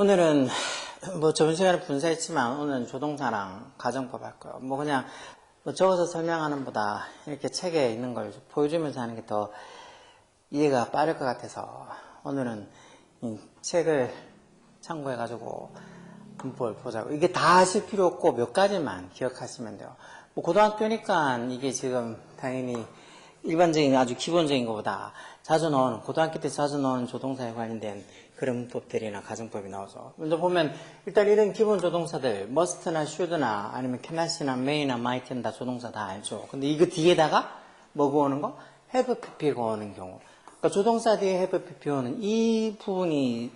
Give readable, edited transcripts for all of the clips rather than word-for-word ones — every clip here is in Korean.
오늘은 뭐 저번 시간에 분사했지만 오늘은 조동사랑 가정법 할 거예요. 뭐 그냥 뭐 적어서 설명하는 보다 이렇게 책에 있는 걸 보여주면서 하는 게 더 이해가 빠를 것 같아서 오늘은 이 책을 참고해가지고 문법을 보자고. 이게 다 하실 필요 없고 몇 가지만 기억하시면 돼요. 뭐 고등학교니까 이게 지금 당연히 일반적인 아주 기본적인 것보다 자주 나오는, 고등학교 때 자주 나오는 조동사에 관련된 그런 문법들이나 가정법이 나오죠. 먼저 보면 일단 이런 기본 조동사들 must나 should나 아니면 cannot이나 may나 might는 다 조동사 다 알죠. 근데 이거 뒤에다가 뭐가 오는 거? have pp가 오는 경우. 그러니까 조동사 뒤에 have pp 오는 이 부분이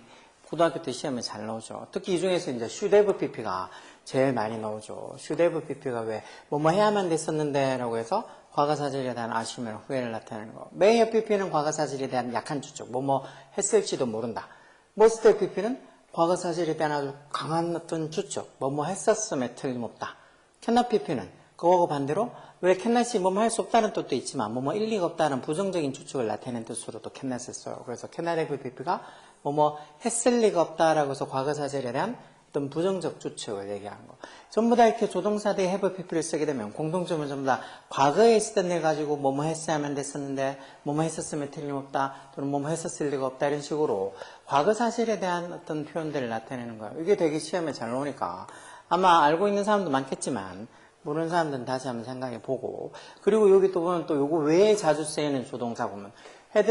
고등학교 때 시험에 잘 나오죠. 특히 이 중에서 이제 should have pp가 제일 많이 나오죠. should have pp가 왜 뭐뭐 해야만 됐었는데 라고 해서 과거사실에 대한 아쉬움이나 후회를 나타내는 거. may have pp는 과거사실에 대한 약한 추측, 뭐뭐 했을지도 모른다. must have pp는 과거사실에 대한 아주 강한 어떤 추측, 뭐뭐 했었음에 틀림없다. cannot pp는 그거하고 반대로 왜 cannot이 뭐뭐 할 수 없다는 뜻도 있지만 뭐뭐 일리가 없다는 부정적인 추측을 나타내는 뜻으로도 cannot을 써요. 그래서 cannot have pp가 뭐뭐 했을 리가 없다라고 해서 과거사실에 대한 어떤 부정적 추측을 얘기하는 거. 전부 다 이렇게 조동사 뒤에 have pp를 쓰게 되면 공통점은 전부 다 과거에 있었던 일 가지고 뭐뭐 했어야만 됐었는데 뭐뭐 했었으면 틀림없다 또는 뭐뭐 했었을 리가 없다 이런 식으로 과거 사실에 대한 어떤 표현들을 나타내는 거예요. 이게 되게 시험에 잘 나오니까 아마 알고 있는 사람도 많겠지만 모르는 사람들은 다시 한번 생각해 보고, 그리고 여기 또 보면 또 요거 외에 자주 쓰이는 조동사 보면 had,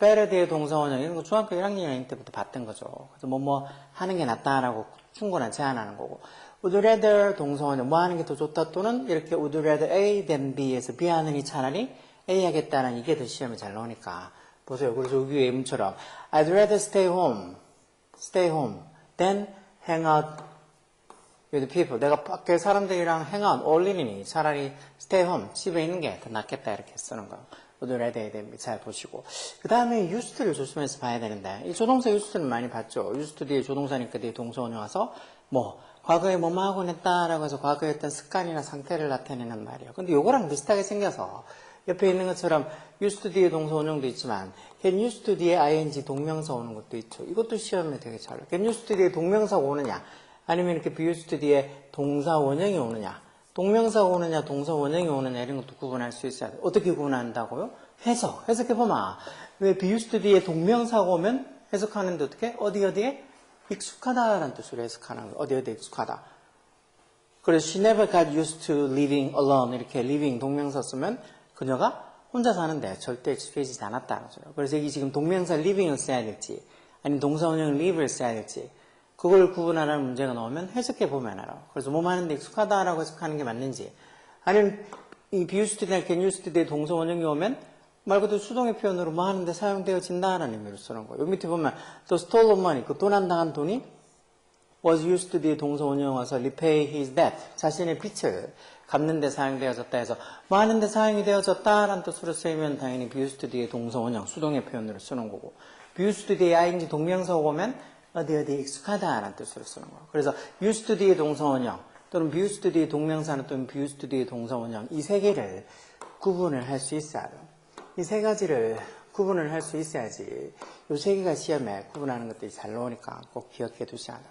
better 뒤에 동사 원형 이런 거 중학교 1학년 때부터 봤던 거죠. 그래서 뭐뭐 하는 게 낫다라고 충분한 제안하는 거고, would rather 동사 원형 뭐 하는 게 더 좋다 또는 이렇게 would rather A than B에서 B 하느니 차라리 A 하겠다는 이게 더 시험에 잘 나오니까 보세요. 그래서 여기 예문처럼 I'd rather stay home than hang out with people. 내가 밖에 사람들이랑 행아웃 어울리니 차라리 stay home 집에 있는 게 더 낫겠다 이렇게 쓰는 거예요. would rather than 잘 보시고, 그 다음에 used를 조심해서 봐야 되는데 이 조동사 used는 많이 봤죠. used 뒤에 조동사니까 뒤에 동사 원형 와서 뭐 과거에 뭐뭐 하곤 했다라고 해서 과거에 어떤 습관이나 상태를 나타내는 말이에요. 근데 요거랑 비슷하게 생겨서 옆에 있는 것처럼 used 뒤에 동사 원형도 있지만 can used 뒤에 ing 동명사 오는 것도 있죠. 이것도 시험에 되게 잘 나와요. can used 뒤에 동명사가 오느냐 아니면 이렇게 be used 뒤에 동사 원형이 오느냐, 동명사가 오느냐 동사 원형이 오느냐 이런 것도 구분할 수 있어야 돼요. 어떻게 구분한다고요? 해석해보면 왜 be used 뒤에 동명사가 오면 해석하는데 어떻게? 어디에 익숙하다라는 뜻으로 해석하는 거예요. 어디에 익숙하다. 그래서 she never got used to living alone 이렇게 living 동명사 쓰면 그녀가 혼자 사는데 절대 익숙해지지 않았다는 거죠. 그래서 여기 지금 동명사 living을 써야 될지 아니면 동사 원형 live를 써야 될지 그걸 구분하라는 문제가 나오면 해석해보면 알아. 그래서 뭐 하는데 익숙하다라고 해석하는 게 맞는지, 아니면 이 be used to나 can used to의 동사 원형이 오면 말 그대로 수동의 표현으로 뭐 하는데 사용되어진다라는 의미로 쓰는 거예요. 여기 밑에 보면 the stolen money, 그 도난당한 돈이 was used to 뒤에 동사 원형 와서 repay his debt, 자신의 빚을 갚는 데 사용되어졌다 해서 뭐 하는 데 사용이 되어졌다라는 뜻으로 쓰이면 당연히 be used 뒤에 동사 원형, 수동의 표현으로 쓰는 거고, be used 뒤에 ing 동명사가 오면 어디에 익숙하다라는 뜻으로 쓰는 거예요. 그래서 used 뒤에 동사 원형 또는 be used 뒤에 동명사는 또는 be used 뒤에 동사 원형 이 세 개를 구분을 할 수 있어야 돼요. 이 세 가지를 구분을 할 수 있어야지 이 세 개가 시험에 구분하는 것들이 잘 나오니까 꼭 기억해 두셔야 돼요.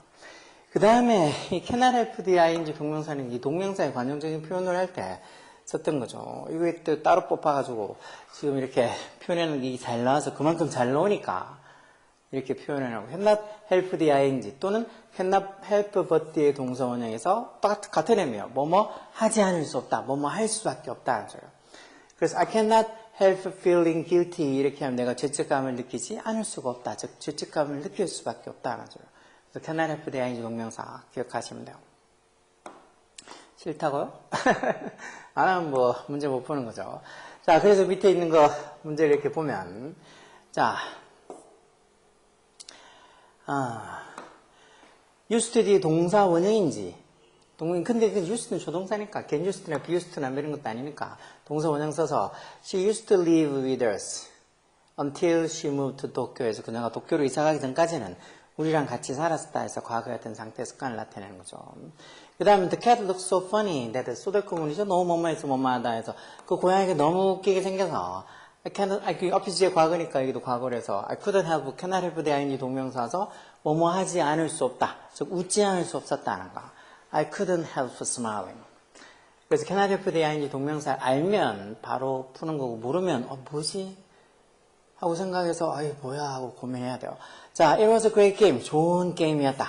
그 다음에 이 cannot help the ing 동명사는 이 동명사의 관용적인 표현을 할 때 썼던 거죠. 이거 또 따로 뽑아가지고 지금 이렇게 표현하는 게 잘 나와서 그만큼 잘 나오니까 이렇게 표현하고 cannot help the ing 또는 cannot help but the 동사 원형에서 같은 의미예요. 뭐뭐 하지 않을 수 없다, 뭐뭐 할 수밖에 없다는 거예요. 그래서 I cannot help feeling guilty 이렇게 하면 내가 죄책감을 느끼지 않을 수가 없다, 즉 죄책감을 느낄 수밖에 없다는 거예요. 그래서 cannot help the ing 동명사 기억하시면 돼요. 싫다고요? 안 하면 뭐 문제 못 푸는 거죠. 자, 그래서 밑에 있는 거 문제를 이렇게 보면 자, used 뒤에 동사 원형인지, 근데 그 used는 조동사니까 can used나 be used나 이런 것도 아니니까 동사 원형 써서 she used to live with us until she moved to Tokyo에서 그녀가 도쿄로 이사가기 전까지는 우리랑 같이 살았다 해서 과거의 어떤 상태 습관을 나타내는 거죠. 그 다음에 the cat looks so funny that 소달구문이죠. 너무 뭐뭐해서 뭐뭐하다 해서 그 고양이가 너무 웃기게 생겨서 앞에 주제 과거니까 여기도 과거라서 I couldn't help, cannot help the ing 동명사서 뭐뭐 하지 않을 수 없다. 즉 웃지 않을 수 없었다는 거. I couldn't help smiling. 그래서 cannot help the ing 동명사 알면 바로 푸는 거고 모르면 뭐지? 하고 생각해서 아이 뭐야 하고 고민해야 돼요. 자, it was a great game. 좋은 게임이었다.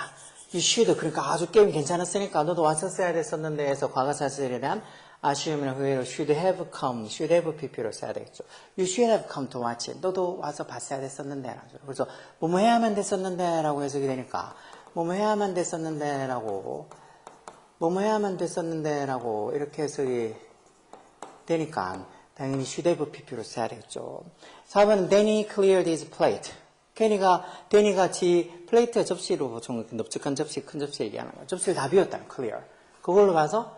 You should. 그러니까 아주 게임 괜찮았으니까 너도 왔었어야 됐었는데 해서 과거사실에 대한 아쉬움이나 후회로 should have come, should have pp로 써야 되겠죠. You should have come to watch it. 너도 와서 봤어야 됐었는데 라죠. 그래서 뭐뭐 해야만 됐었는데 라고 해석이 되니까 뭐뭐 해야만 됐었는데 라고 뭐뭐 해야만 됐었는데 라고 이렇게 해석이 되니까 당연히 should have pp로 써야 되겠죠. 4번은 Danny cleared his plate. 데니가 지 플레이트 접시로 좀 넓적한 접시, 큰 접시 얘기하는 거예요. 접시를 다 비웠다. clear. 그걸로 봐서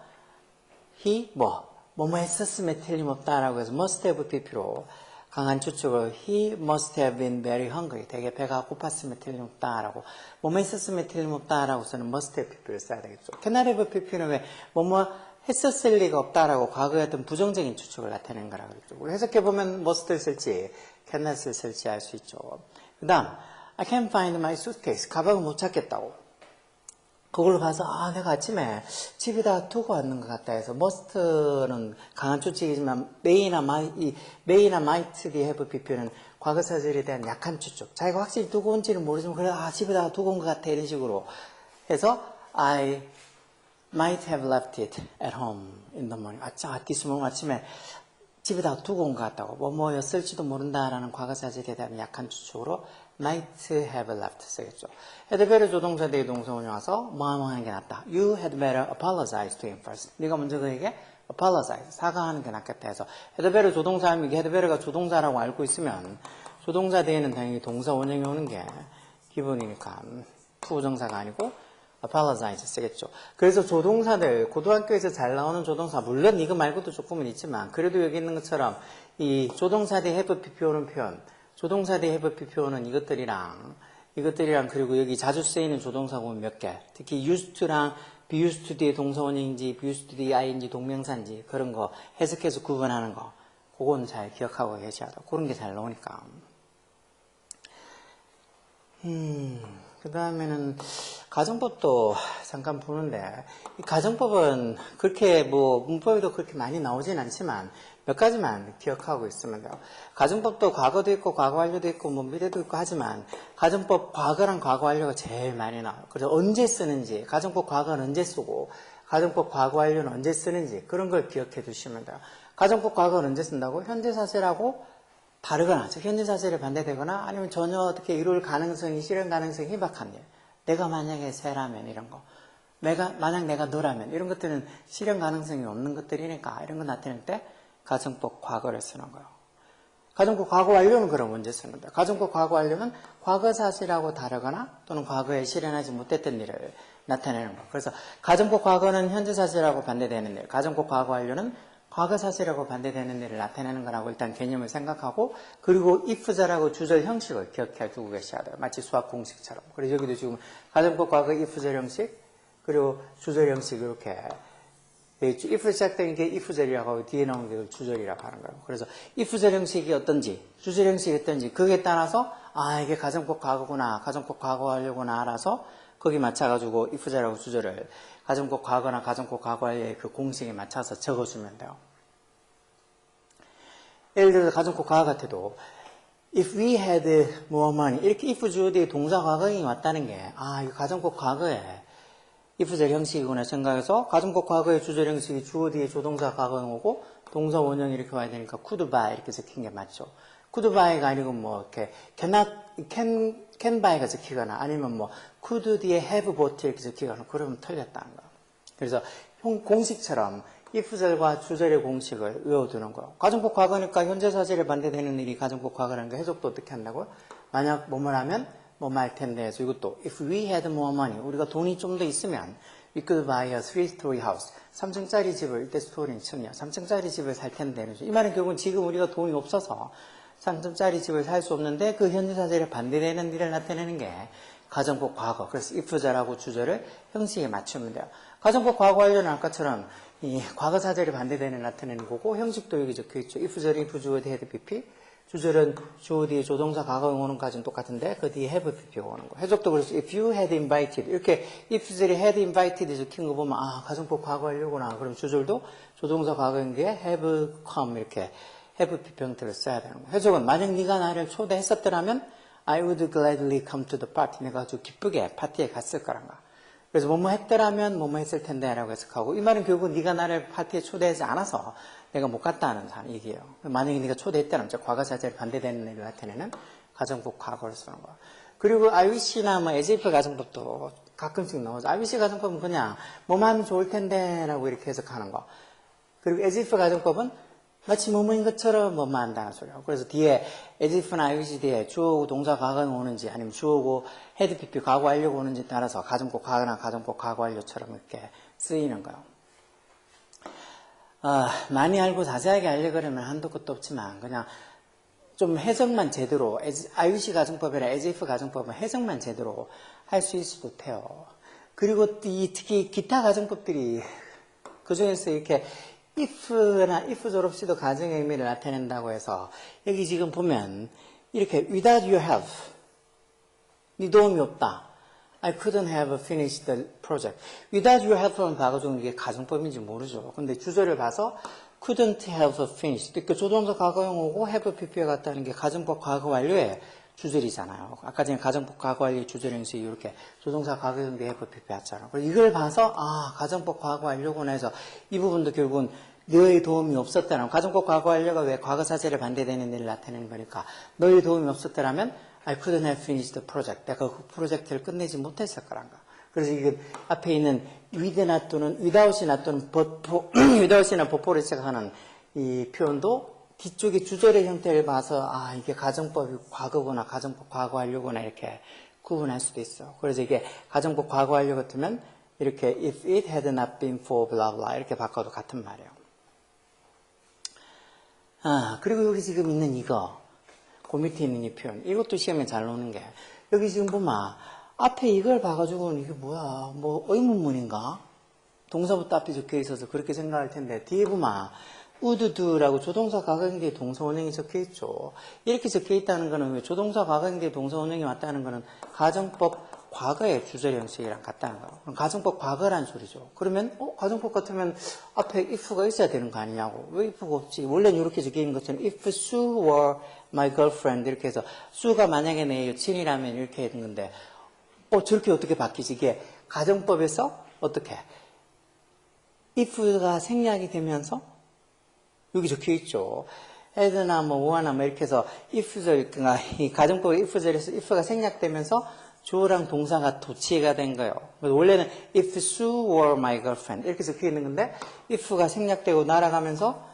he 뭐뭐 했었음에 틀림없다라고 해서 must have pp로 강한 추측을 he must have been very hungry. 되게 배가 고팠음에 틀림없다라고 뭐뭐 했었음에 틀림없다라고 써는 must have pp를 써야 되겠죠. cannot have pp는 왜 뭐뭐 했었을 리가 없다라고 과거의 어떤 부정적인 추측을 나타내는 거라 그랬죠. 해석해보면 must를 쓸지 cannot을 쓸지 알 수 있죠. 그 다음 I can't find my suitcase. 가방을 못 찾겠다고. 그걸로 봐서 내가 아침에 집에다 두고 왔는 것 같다 해서 must는 강한 추측이지만 may나 might be have pp는 과거사절에 대한 약한 추측. 자기가 확실히 두고 온지는 모르지만 그래 집에다 두고 온 것 같아 이런 식으로 해서 I might have left it at home in the morning. 아침에 집에다 두고 온 것 같다고. 뭐였을지도 모른다라는 과거사절에 대한 약한 추측으로 might have left 쓰겠죠. had better 조동사 대의 동사 운용해서 뭐뭐 하는 게 낫다. You had better apologize to him first. 네가 먼저 그에게 apologize, 사과하는 게 낫겠다 해서 had better 조동사하면 이게 had better가 조동사라고 알고 있으면 조동사 대에는 당연히 동사 원형이 오는 게 기본이니까 부정사가 아니고 apologize 쓰겠죠. 그래서 조동사들 고등학교에서 잘 나오는 조동사 물론 이거 말고도 조금은 있지만 그래도 여기 있는 것처럼 이 조동사 대 have pp 오는 표현 조동사 대 have pp 오는 이것들이랑 그리고 여기 자주 쓰이는 조동사가 몇 개 특히 used to랑 be used to 뒤에 동사 원형인지 be used to 뒤에 ing인지 동명사인지 그런 거 해석해서 구분하는 거 그건 잘 기억하고 계셔야 돼요. 그런 게 잘 나오니까 그 다음에는 가정법도 잠깐 보는데 이 가정법은 그렇게 문법에도 그렇게 많이 나오진 않지만 몇 가지만 기억하고 있으면 돼요. 가정법도 과거도 있고 과거 완료도 있고 미래도 있고 하지만 가정법 과거랑 과거 완료가 제일 많이 나와요. 그래서 언제 쓰는지 가정법 과거는 언제 쓰고 가정법 과거 완료는 언제 쓰는지 그런 걸 기억해 두시면 돼요. 가정법 과거는 언제 쓴다고? 현재 사실하고 다르거나 즉 현재 사실에 반대되거나 아니면 전혀 어떻게 이룰 가능성이 실현 가능성이 희박한 일 내가 만약에 새라면 이런 거 만약 내가 너라면 이런 것들은 실현 가능성이 없는 것들이니까 이런 거 나타낼 때 가정법 과거를 쓰는 거예요. 가정법 과거 완료는 그럼 언제 쓰는데 가정법 과거 완료는 과거 사실하고 다르거나 또는 과거에 실현하지 못했던 일을 나타내는 거예요. 그래서 가정법 과거는 현재 사실하고 반대되는 일 가정법 과거 완료는 과거 사실하고 반대되는 일을 나타내는 거라고 일단 개념을 생각하고 그리고 if절하고 주절 형식을 기억해 두고 계셔야 돼요. 마치 수학 공식처럼. 그래서 여기도 지금 가정법 과거 if절 형식 그리고 주절 형식 이렇게 if 시작되는 게 if절이라고 뒤에 나오는 게 주절이라고 하는 거예요. 그래서 if절 형식이 어떤지 주절 형식이 어떤지 그게 따라서 이게 가정법 과거구나 가정법 과거 완료구나 알아서 거기 맞춰가지고 if절하고 주절을 가정법 과거나 가정법 과거의 그 공식에 맞춰서 적어주면 돼요. 예를 들어서 가정법 과거 같아도 if we had more money 이렇게 if 주어 뒤에 동사 과거형이 왔다는 게 이거 가정법 과거에 if절 형식이구나 생각해서 가정법 과거의 주절 형식이 주어 뒤에 조동사 과거형 오고 동사 원형이 이렇게 와야 되니까 could buy 이렇게 적힌 게 맞죠. could buy가 아니고 이렇게 can buy가 적히거나 아니면 could 뒤에 have bought 이렇게 적히거나 그러면 틀렸다는 거예요. 그래서 공식처럼 if절과 주절의 공식을 외워두는 거예요. 가정법 과거니까 현재 사실에 반대되는 일이 가정법 과거라는 거 해석도 어떻게 한다고요? 만약 뭐뭐 하면 뭐뭐 할 텐데 해서 이것도 if we had more money 우리가 돈이 좀 더 있으면 we could buy a 3-story house 3층짜리 집을 이때 스토리는 층이야 3층짜리 집을 살 텐데 이 말은 결국은 지금 우리가 돈이 없어서 3층짜리 집을 살 수 없는데 그 현재 사실에 반대되는 일을 나타내는 게 가정법 과거 그래서 if절하고 주절을 형식에 맞추면 돼요. 가정법 과거 완료는 아까처럼 이 과거 사절이 반대되는 나타내는 거고 형식도 여기 적혀있죠. if절이 if 주어 had pp 주절은 주어 뒤에 조동사 과거형 오는까지는 똑같은데 그 뒤에 have pp가 오는 거. 해석도 그래서 if you had invited 이렇게 if들이 had invited 적힌 거 보면 아 가정법 과거하려구나. 그럼 주절도 조동사 과거형 뒤에 have come 이렇게 have pp 형태를 써야 되는 거. 해석은 만약 네가 나를 초대했었더라면 I would gladly come to the party. 내가 아주 기쁘게 파티에 갔을 거란 거. 그래서 뭐뭐 했더라면 뭐뭐 했을 텐데 라고 해석하고 이 말은 결국 네가 나를 파티에 초대하지 않아서 내가 못 갔다는 얘기예요. 만약에 네가 초대했다면 과거 사제를 반대되는 일을 나타내는 가정법 과거를 쓰는 거. 그리고 IWC나 뭐 as-if 가정법도 가끔씩 나오죠. IWC 가정법은 그냥 뭐만 하면 좋을 텐데 라고 이렇게 해석하는 거. 그리고 as-if 가정법은 마치 뭐뭐인 것처럼 뭐뭐 한다는 소리예요. 그래서 뒤에 as-if나 IWC 뒤에 주어고 동사 과거형 오는지 아니면 주어고 had pp 과거 완료가 오는지 따라서 가정법 과거나 가정법 과거 완료처럼 이렇게 쓰이는 거예요. 많이 알고 자세하게 알려그러면 한도 끝도 없지만 그냥 좀 해석만 제대로 IWC 가정법이나 as-if 가정법은 해석만 제대로 할 수 있어도 돼요. 그리고 특히 기타 가정법들이 그 중에서 이렇게 if나 if 졸업시도 가정의 의미를 나타낸다고 해서 여기 지금 보면 이렇게 without your help 네 도움이 없다. I couldn't have finished the project. Without your help는 과거 중 이게 가정법인지 모르죠. 근데 주절을 봐서 couldn't have finished. 그러니까 조동사 과거형 오고 have pp가 같다는 게 가정법 과거 완료의 주절이잖아요. 아까 전에 가정법 과거 완료의 주절형식 이렇게 조동사 과거형 뒤에 have pp 왔잖아요. 그래서 이걸 봐서 가정법 과거 완료구나 해서 이 부분도 결국은 너의 도움이 없었다면 가정법 과거 완료가 왜 과거 사제를 반대되는 일을 나타내는 거니까 너의 도움이 없었더라면 I couldn't have finished the project. 내가 그 프로젝트를 끝내지 못했을 거란가. 그래서 이게 앞에 있는 with나 또는 without이나 또는 without이나 before 시작하는 이 표현도 뒤쪽에 주절의 형태를 봐서 이게 가정법이 과거구나 가정법 과거 완료구나 이렇게 구분할 수도 있어. 그래서 이게 가정법 과거 완료 같으면 이렇게 if it had not been for blah blah 이렇게 바꿔도 같은 말이에요. 그리고 여기 지금 있는 이거 그 밑에 있는 이 표현 이것도 시험에 잘 나오는 게 여기 지금 보면 앞에 이걸 봐가지고는 이게 뭐야 뭐 의문문인가 동사부터 앞에 적혀 있어서 그렇게 생각할 텐데 뒤에 보면 would do라고 조동사 과거형 뒤에 동사 원형이 적혀 있죠. 이렇게 적혀 있다는 거는 왜 조동사 과거형 뒤에 동사 원형이 왔다는 거는 가정법 과거의 주절 형식이랑 같다는 거예요. 그럼 가정법 과거란 소리죠. 그러면 가정법 같으면 앞에 if가 있어야 되는 거 아니냐고. 왜 if가 없지? 원래는 이렇게 적혀 있는 것처럼 if Sue were my girlfriend 이렇게 해서 수가 만약에 내 여친이라면 이렇게 되는 건데 저렇게 어떻게 바뀌지? 이게 가정법에서 어떻게 if가 생략이 되면서 여기 적혀 있죠. had나 뭐 were나 뭐 이렇게 해서 if절 그러니까 이 가정법의 if절에서 if가 생략되면서 주어랑 동사가 도치가 된 거예요. 원래는 if Sue were my girlfriend 이렇게 적혀 있는 건데 if가 생략되고 날아가면서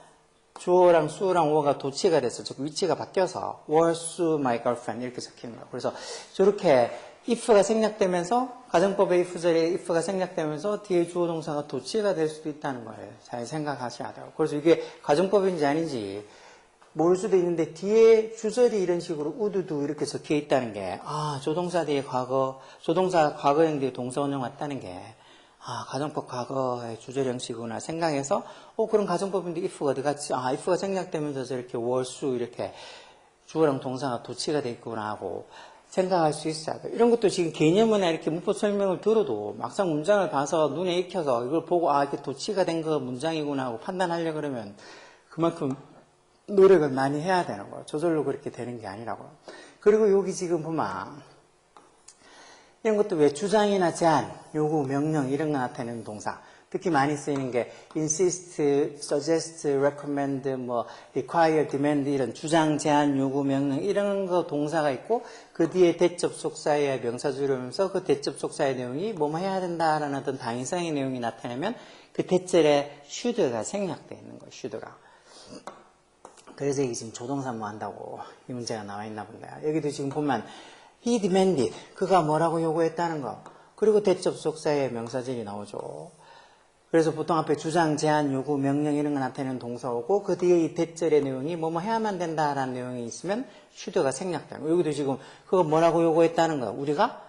주어랑 sue랑 were가 도치가 됐어. 즉 위치가 바뀌어서 were Sue my girlfriend 이렇게 적히는 거예요. 그래서 저렇게 if가 생략되면서 가정법의 if절에 if가 생략되면서 뒤에 주어 동사가 도치가 될 수도 있다는 거예요. 잘 생각하셔야 돼요. 그래서 이게 가정법인지 아닌지 모를 수도 있는데 뒤에 주절이 이런 식으로 would do 이렇게 적혀 있다는 게 조동사 뒤에 조동사 과거형 뒤에 동사 원형 왔다는 게 가정법 과거의 주절 형식이구나 생각해서 그런 가정법인데 if가 어디 갔지? if가 생략되면서 저렇게 were Sue 이렇게 주어랑 동사가 도치가 돼 있구나 하고 생각할 수 있어야 돼요. 이런 것도 지금 개념이나 이렇게 문법 설명을 들어도 막상 문장을 봐서 눈에 익혀서 이걸 보고 이게 도치가 된 거 문장이구나 하고 판단하려고 그러면 그만큼 노력을 많이 해야 되는 거예요. 저절로 그렇게 되는 게 아니라고요. 그리고 여기 지금 보면 이런 것도 왜 주장이나 제안, 요구, 명령 이런 거 나타내는 동사 특히 많이 쓰이는 게 insist, suggest, recommend, 뭐 require, demand 이런 주장, 제안, 요구, 명령 이런 거 동사가 있고 그 뒤에 대접속사의 명사주를 하면서 그 대접속사의 내용이 뭐뭐 해야 된다라는 어떤 당위성의 내용이 나타나면 그 대절에 should가 생략되어 있는 거예요. should가. 그래서 이게 지금 조동사 뭐 한다고 이 문제가 나와 있나 본데요. 여기도 지금 보면 he demanded 그가 뭐라고 요구했다는 거 그리고 대접속사의 명사절이 나오죠. 그래서 보통 앞에 주장, 제안, 요구, 명령 이런 거 나타내는 동사 오고 그 뒤에 이 대절의 내용이 뭐뭐 해야만 된다라는 내용이 있으면 should가 생략되는 거예요. 여기도 지금 그거 뭐라고 요구했다는 거 우리가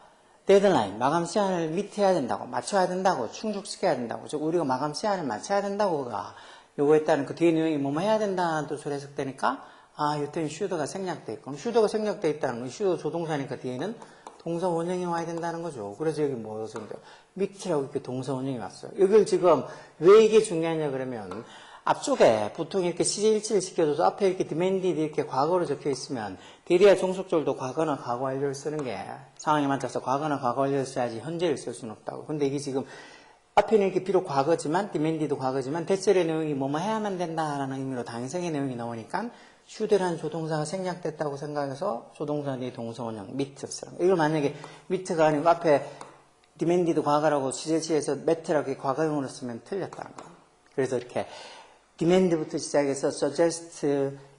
데드라인, 마감 시간을 미트해야 된다고 맞춰야 된다고 충족시켜야 된다고 즉 우리가 마감 시간을 맞춰야 된다고 그가 요구했다는 그 뒤에 내용이 뭐뭐 해야 된다는 뜻으로 해석되니까 아, 이때는 should가 생략돼 있고, 그럼 should가 생략돼 있다는 건 should 조동사니까 뒤에는 동사 원형이 와야 된다는 거죠. 그래서 여기 뭐가 썼는데 meet라고 이렇게 동사 원형이 왔어요. 이걸 지금 왜 이게 중요하냐 그러면 앞쪽에 보통 이렇게 시제일치를 시켜줘서 앞에 이렇게 demanded 이렇게 과거로 적혀 있으면 대리와 종속절도 과거나 과거 완료를 쓰는 게 상황에 맞춰서 과거나 과거 완료를 써야지 현재를 쓸 수는 없다고. 근데 이게 지금 앞에는 이렇게 비록 과거지만 demanded도 과거지만 대절의 내용이 뭐뭐 해야만 된다라는 의미로 당위성의 내용이 나오니까 should라는 조동사가 생략됐다고 생각해서 조동사 뒤에 동사 원형 meet 쓰는 거. 이걸 만약에 meet가 아니고 앞에 demanded 과거라고 시제일치에서 met라고 과거형으로 쓰면 틀렸다는 거. 그래서 이렇게 demand부터 시작해서 suggest,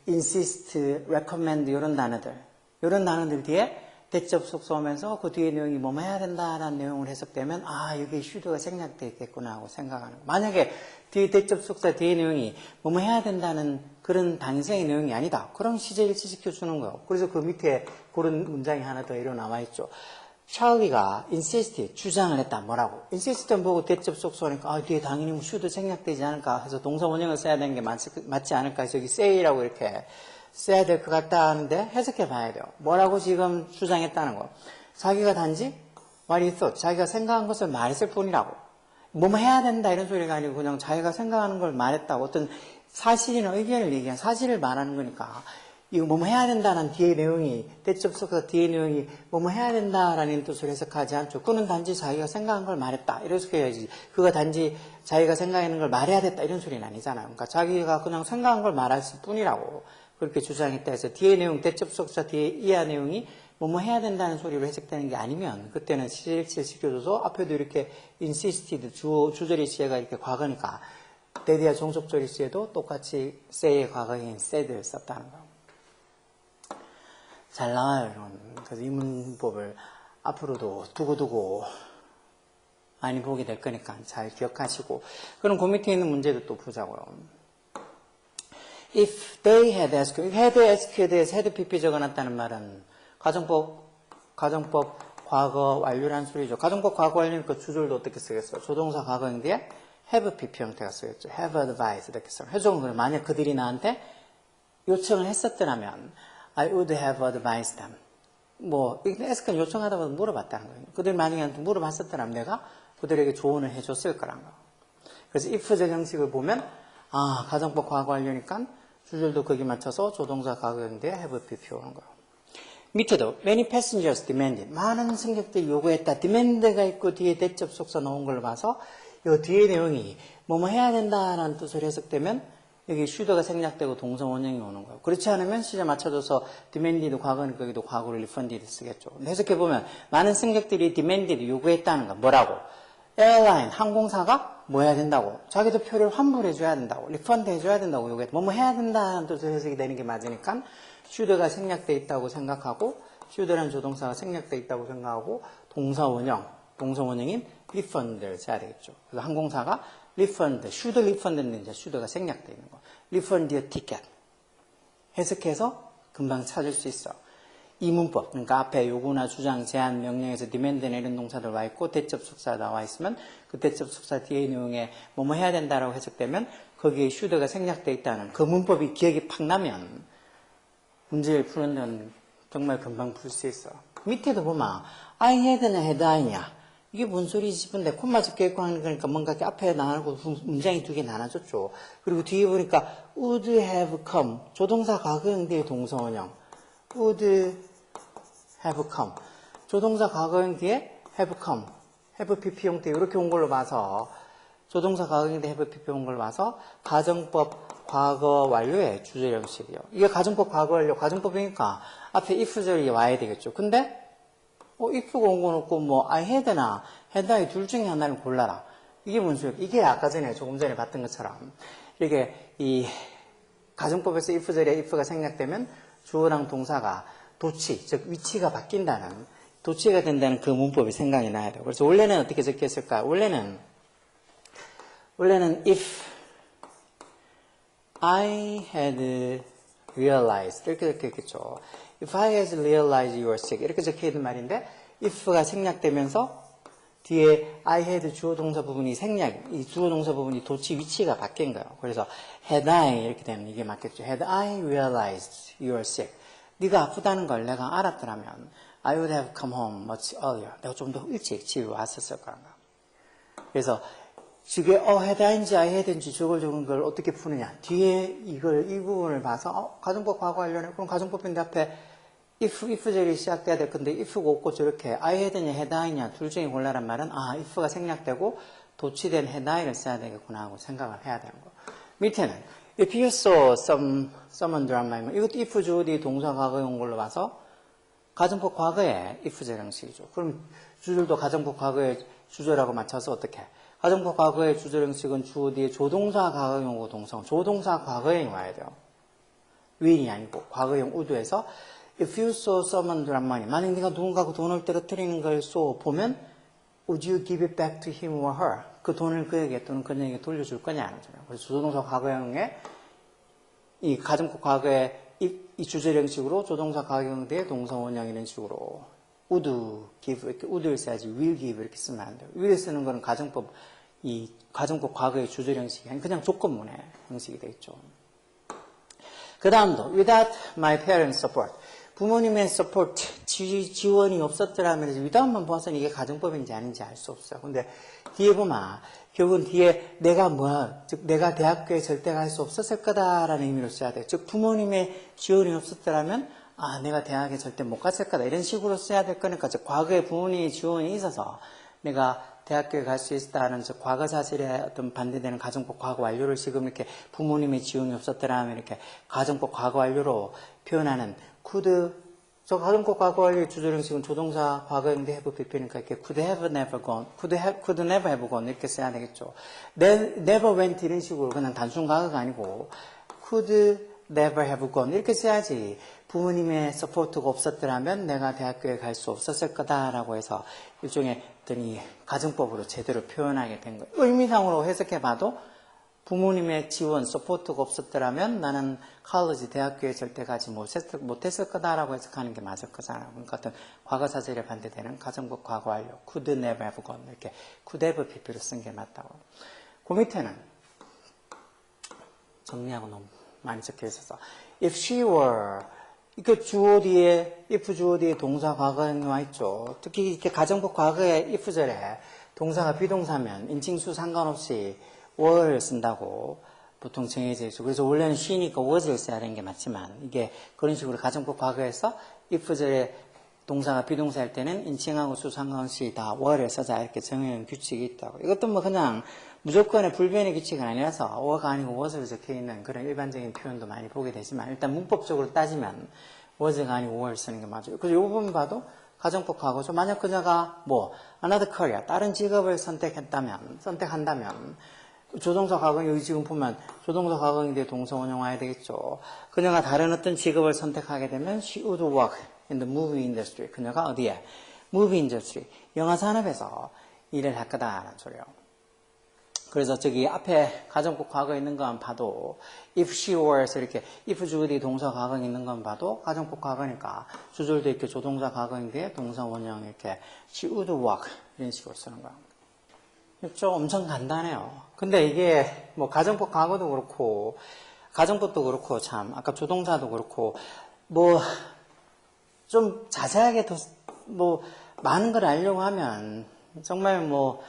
insist, recommend 이런 단어들 뒤에 대접 속사 오면서 그 뒤에 내용이 뭐뭐 해야 된다라는 내용을 해석되면 아 여기 should가 생략되어 있겠구나 하고 생각하는 거예요. 만약에 뒤에 대접 속사 뒤에 내용이 뭐뭐 해야 된다는 그런 당위성의 내용이 아니다. 그럼 시제 일치시켜주는 거예요. 그래서 그 밑에 그런 문장이 하나 더 이렇게 남아있죠. 찰리가 insist, 주장을 했다. 뭐라고? insist는 보고 대접 속소하니까 아 뒤에 당연히 뭐 should 생략되지 않을까 해서 동사 원형을 써야 되는 게 맞지 않을까 해서 여기 say라고 이렇게 써야 될 것 같다 하는데 해석해 봐야 돼요. 뭐라고 지금 주장했다는 거. 자기가 단지 what he thought, 자기가 생각한 것을 말했을 뿐이라고. 뭐뭐 해야 된다 이런 소리가 아니고 그냥 자기가 생각하는 걸 말했다고. 어떤 사실이나 의견을 얘기한 사실을 말하는 거니까 이거 뭐뭐 해야 된다는 뒤에 내용이 대접 속에서 뒤에 내용이 뭐뭐 해야 된다라는 뜻으로 해석하지 않죠. 그는 단지 자기가 생각한 걸 말했다 이렇게 해야지. 그가 단지 자기가 생각하는 걸 말해야 됐다 이런 소리는 아니잖아요. 그러니까 자기가 그냥 생각한 걸 말했을 뿐이라고 그렇게 주장했다 해서 뒤에 내용 대접 속사 뒤에 이하 내용이 뭐뭐 해야 된다는 소리로 해석되는 게 아니면 그때는 시제일치를 시켜줘서 앞에도 이렇게 insisted 주절의 시제가 이렇게 과거니까 대리와 종속절의 시제도 똑같이 say의 과거인 said를 썼다는 거. 잘 나와요, 이런. 그래서 이 문법을 앞으로도 두고두고 많이 보게 될 거니까 잘 기억하시고. 그럼 그 밑에 있는 문제도 또 보자고요. If they had asked, had asked 대해서 had pp 적어놨다는 말은 가정법 과거 완료라는 소리죠. 가정법 과거 완료니까 주절도 어떻게 쓰겠어요? 조동사 과거인데 have pp 형태가 쓰였죠. have advised 이렇게 써요. 해석은 그래. 만약 그들이 나한테 요청을 했었더라면 I would have advised them. 뭐, ask는 요청하다 보면 물어봤다는 거예요. 그들이 만약에 물어봤었더라면 내가 그들에게 조언을 해줬을 거란 거. 그래서 if적 형식을 보면, 아, 가정법 과거 완료니까 주절도 거기 맞춰서 조동사 과거인데 have pp 오는 거예요. 밑에도 many passengers demanded. 많은 승객들이 요구했다. demand가 있고 뒤에 대접 속사 나온 걸 봐서 이 뒤에 내용이 뭐뭐 해야 된다라는 뜻으로 해석되면 여기 should가 생략되고 동사 원형이 오는 거예요. 그렇지 않으면 시제 맞춰줘서 demanded 과거는 거기도 과거를 refunded 쓰겠죠. 해석해보면 많은 승객들이 demanded 요구했다는 거 뭐라고? 에어라인 항공사가 뭐 해야 된다고? 자기도 표를 환불해줘야 된다고 refund 해줘야 된다고 요구했다. 뭐뭐 해야 된다는 뜻으로 해석이 되는 게 맞으니까 should가 생략돼 있다고 생각하고 should라는 조동사가 생략돼 있다고 생각하고 동사 원형인 refund를 써야 되겠죠. 그래서 항공사가 refund, should refund는 이제 should가 생략되어 있는 거. refund your ticket. 해석해서 금방 찾을 수 있어. 이 문법, 그러니까 앞에 요구나 주장, 제안, 명령에서 demand나 이런 동사들 와 있고 대접 속사 나와 있으면 그 대접 속사 뒤에 내용에 뭐뭐 해야 된다라고 해석되면 거기에 should가 생략되어 있다는 그 문법이 기억이 팍 나면 문제를 푸는 데는 정말 금방 풀 수 있어. 밑에도 보면 I had나 had I냐. 이게 뭔 소리지 싶은데 콤마 적혀있고 하는 거니까 뭔가 이렇게 앞에 나누고 문장이 두 개 나눠졌죠. 그리고 뒤에 보니까 would have come 조동사 과거형 뒤에 동사 원형 would have come 조동사 과거형 뒤에 have come have pp 형태 이렇게 온 걸로 봐서 조동사 과거형 뒤에 have pp 온 걸로 봐서 가정법 과거 완료의 주절 형식이요. 이게 가정법 과거 완료 가정법이니까 앞에 if절이 와야 되겠죠. 근데 if가 온 건 없고, I had나, had나의 둘 중에 하나를 골라라. 이게 뭔 소리야? 이게 아까 전에, 조금 전에 봤던 것처럼, 이렇게, 가정법에서 if절에 if가 생략되면 주어랑 동사가 도치, 즉, 위치가 바뀐다는, 도치가 된다는 그 문법이 생각이 나야 돼요. 그래서 원래는 어떻게 적혔을까? 원래는 if I had realized, 이렇게 적혀있겠죠. If I had realized you were sick. 이렇게 적혀있는 말인데, if가 생략되면서 뒤에 I had 주어 동사 부분이 생략, 이 주어 동사 부분이 도치 위치가 바뀐 거예요. 그래서 had I 이렇게 되면 이게 맞겠죠. Had I realized you are sick. 네가 아프다는 걸 내가 알았더라면 I would have come home much earlier. 내가 좀 더 일찍 집에 왔었을 거란가. 그래서 지금 had I인지 I had인지 저걸 적은 걸 어떻게 푸느냐. 뒤에 이 부분을 봐서 가정법 과거 하려면 그럼 가정법인데 앞에 if절이 시작돼야 될 건데 if가 없고 저렇게 I had냐 had I냐 둘 중에 골라란 말은 if가 생략되고 도치된 had I를 써야 되겠구나 하고 생각을 해야 되는 거. 밑에는 if you saw someone drown my mind. 이것도 if 주어디 동사 과거용 걸로 봐서 가정법 과거에 if절 형식이죠. 그럼 주절도 가정법 과거의 주절하고 맞춰서 어떻게? 가정법 과거의 주절 형식은 주어 뒤에 조동사 과거용하고 동사, 조동사 과거형이 와야 돼요. will이 아니고 과거형 would에서 if you saw someone drown money. 만약 네가 누군가가 돈을 떨어뜨리는 걸 보면 would you give it back to him or her? 그 돈을 그에게 또는 그녀에게 돌려줄 거냐는 거죠. 그래서 조동사 과거형에 이 가정법 과거에 이 주절 형식으로 조동사 과거형 대 동사 원형 이런 식으로 would give 이렇게 would를 써야지 will give 이렇게 쓰면 안 돼요. will 쓰는 거는 가정법 과거의 주절 형식이 아니라 그냥 조건문의 형식이 되겠죠. 그 다음도 without my parents' support. 부모님의 support, 지원이 없었더라면 without만 봐서는 이게 가정법인지 아닌지 알 수 없어요. 근데 뒤에 보면 결국은 뒤에 즉 내가 대학교에 절대 갈 수 없었을 거다라는 의미로 써야 돼요. 즉 부모님의 지원이 없었더라면 내가 대학에 절대 못 갔을 거다 이런 식으로 써야 될 거니까 즉 과거에 부모님의 지원이 있어서 내가 대학교에 갈 수 있다는 즉 과거 사실에 어떤 반대되는 가정법 과거 완료를 지금 이렇게 부모님의 지원이 없었더라면 이렇게 가정법 과거 완료로 표현하는 could 저 가정법 과거 완료의 주절 형식은 조동사 과거형대 have pp니까 이렇게 could have never gone, could never have gone 이렇게 써야 되겠죠. never went 이런 식으로 그냥 단순 과거가 아니고 could never have gone 이렇게 써야지 부모님의 서포트가 없었더라면 내가 대학교에 갈 수 없었을 거다라고 해서 일종의 어떤 이 가정법으로 제대로 표현하게 된 거예요. 의미상으로 해석해봐도 부모님의 지원, 서포트가 없었더라면 나는 컬리지, 대학교에 절대 가지 못했을 거다라고 해석하는 게 맞을 거잖아요. 그러니까 어떤 과거 사실에 반대되는 가정법 과거 완료, could never have gone 이렇게 could have pp로 쓴 게 맞다고. 그 밑에는 정리하고 너무 많이 적혀 있어서 if she were 이거 주어 뒤에 if 주어 뒤에 동사 과거형이 와 있죠. 특히 이렇게 가정법 과거의 if절에 동사가 비동사면 인칭수 상관없이 were를 쓴다고 보통 정해져 있죠. 그래서 원래는 she니까 was를 써야 되는 게 맞지만 이게 그런 식으로 가정법 과거에서 if절에 동사가 비동사일 때는 인칭하고 수 상관없이 다 were를 써자 이렇게 정해놓은 규칙이 있다고. 이것도 뭐 그냥 무조건의 불변의 규칙은 아니라서 were가 아니고 was로 적혀있는 그런 일반적인 표현도 많이 보게 되지만 일단 문법적으로 따지면 was가 아니고 were를 쓰는 게 맞아요. 그래서 이 부분 봐도 가정법 과거죠. 만약 그녀가 another career, 다른 직업을 선택한다면 조동사 과거형 여기 지금 보면 조동사 과거형인데 동사 원형 와야 되겠죠. 그녀가 다른 어떤 직업을 선택하게 되면 she would work in the movie industry. 그녀가 어디에? movie industry. 영화 산업에서 일을 할 거다라는 소리예요. 그래서 저기 앞에 가정법 과거에 있는 것만 봐도 if she were에서 이렇게 if 주어뒤 동사 과거에 있는 것만 봐도 가정법 과거니까 주절도 이렇게 조동사 과거인데 동사 원형 이렇게 she would work 이런 식으로 쓰는 거야. 좀 엄청 간단해요. 근데 이게 뭐 가정법 과거도 그렇고 가정법도 그렇고 참 아까 조동사도 그렇고 뭐 좀 자세하게 더 뭐 많은 걸 알려고 하면 정말 뭐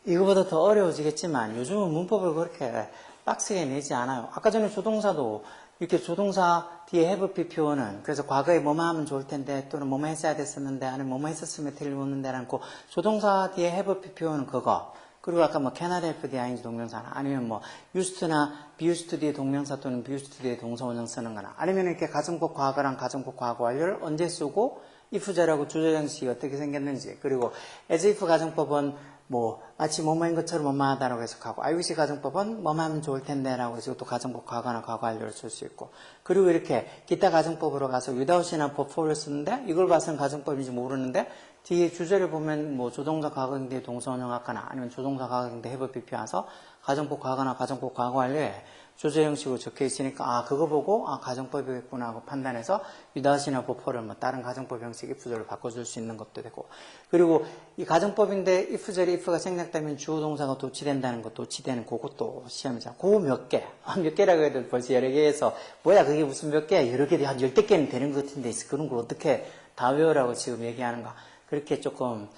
이거보다 더 어려워지겠지만 요즘은 문법을 그렇게 빡세게 내지 않아요. 아까 전에 조동사도 이렇게 조동사 뒤에 have be 표현은 그래서 과거에 뭐만 하면 좋을 텐데 또는 뭐만 했어야 됐었는데 아니면 뭐만 했었으면 틀림없는데 않고 조동사 뒤에 have be 표현은 그거 그리고 아까 뭐 cannot help the ing 동명사나 아니면 뭐 used나 be used to 뒤에 동명사 또는 be used to 뒤에 동사 원형 쓰는 거나 아니면 이렇게 가정법 과거랑 가정법 과거 완료를 언제 쓰고 if절하고 주절 형식이 어떻게 생겼는지 그리고 as if 가정법은 뭐 마치 뭐뭐인 것처럼 뭐뭐하다라고 해석하고 I wish 가정법은 뭐만 하면 좋을 텐데 라고 해서 또 가정법 과거나 과거 완료를 쓸 수 있고 그리고 이렇게 기타 가정법으로 가서 without이나 before를 쓰는데 이걸 봐서는 가정법인지 모르는데 뒤에 주제를 보면 뭐 조동사 과거형 뒤에 동사 원형 하거나 아니면 조동사 과거형 뒤에 have be 와서 가정법 과거나 가정법 과거 완료에 조제 형식으로 적혀 있으니까 아 그거 보고 아 가정법이겠구나 하고 판단해서 without이나 before를 뭐 다른 가정법 형식 if절로 바꿔줄 수 있는 것도 되고 그리고 이 가정법인데 if절에 if가 생략되면 주어 동사가 도치된다는 것 도치되는 그것도 시험이잖아. 그거 몇 개? 몇 개라고 해도 벌써 여러 개에서 뭐야 그게 무슨 몇 개야? 여러 개 한 10개는 되는 것 같은데 그런 걸 어떻게 다 외우라고 지금 얘기하는가? 그렇게 조금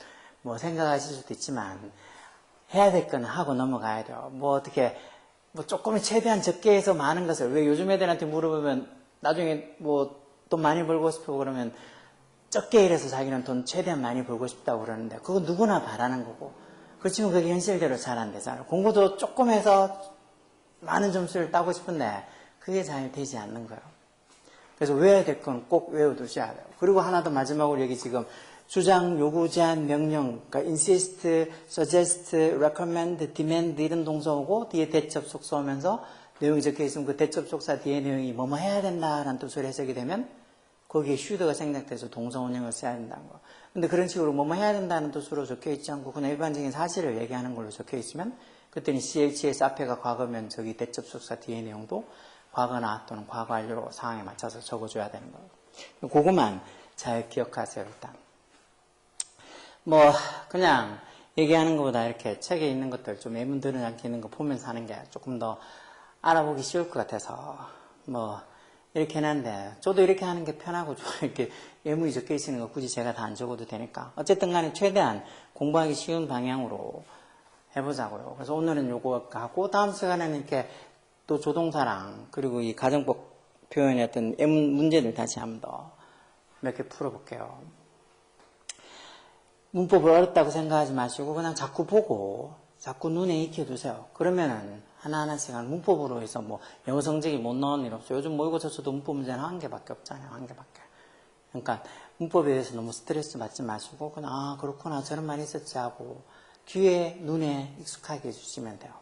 뭐 생각하실 수도 있지만 해야 될 건 하고 넘어가야 돼요. 뭐 어떻게 뭐 조금 최대한 적게 해서 많은 것을 왜 요즘 애들한테 물어보면 나중에 뭐 돈 많이 벌고 싶어 그러면 적게 일해서 자기는 돈 최대한 많이 벌고 싶다고 그러는데 그거 누구나 바라는 거고 그렇지만 그게 현실대로 잘 안 되잖아요. 공부도 조금 해서 많은 점수를 따고 싶은데 그게 잘 되지 않는 거예요. 그래서 외워야 될 건 꼭 외워두셔야 돼요. 그리고 하나 더 마지막으로 여기 지금 주장, 요구, 제한, 명령, 그러니까 insist, suggest, recommend, demand 이런 동사 오고 뒤에 대접 속사 오면서 내용이 적혀 있으면 그 대접 속사 뒤에 내용이 뭐뭐 해야 된다라는 뜻으로 해석이 되면 거기에 should가 생략돼서 동사 원형을 써야 된다는 거. 근데 그런 식으로 뭐뭐 해야 된다는 뜻으로 적혀 있지 않고 그냥 일반적인 사실을 얘기하는 걸로 적혀 있으면 그때는 CHS 앞에가 과거면 저기 대접 속사 뒤에 내용도 과거나 또는 과거 완료로 상황에 맞춰서 적어줘야 되는 거예요. 그것만 잘 기억하세요, 일단. 뭐 그냥 얘기하는 것보다 이렇게 책에 있는 것들 좀 예문 드러나게 있는 거 보면서 하는 게 조금 더 알아보기 쉬울 것 같아서 뭐 이렇게 해놨는데 저도 이렇게 하는 게 편하고 좀 이렇게 예문이 적혀 있는 거 굳이 제가 다 안 적어도 되니까 어쨌든 간에 최대한 공부하기 쉬운 방향으로 해보자고요. 그래서 오늘은 요거 하고 다음 시간에는 이렇게 또 조동사랑 그리고 이 가정법 표현의 어떤 예문 문제들 다시 한번 더 몇 개 풀어볼게요. 문법을 어렵다고 생각하지 마시고 그냥 자꾸 보고 자꾸 눈에 익혀두세요. 그러면은 하나하나씩 문법으로 해서 뭐 영어 성적이 못 나오는 일 없어요. 요즘 모의고사에서도 문법 문제는 한 개밖에 없잖아요. 한 개밖에. 그러니까 문법에 대해서 너무 스트레스 받지 마시고 그냥 아 그렇구나 저런 말이 있었지 하고 귀에 눈에 익숙하게 해주시면 돼요.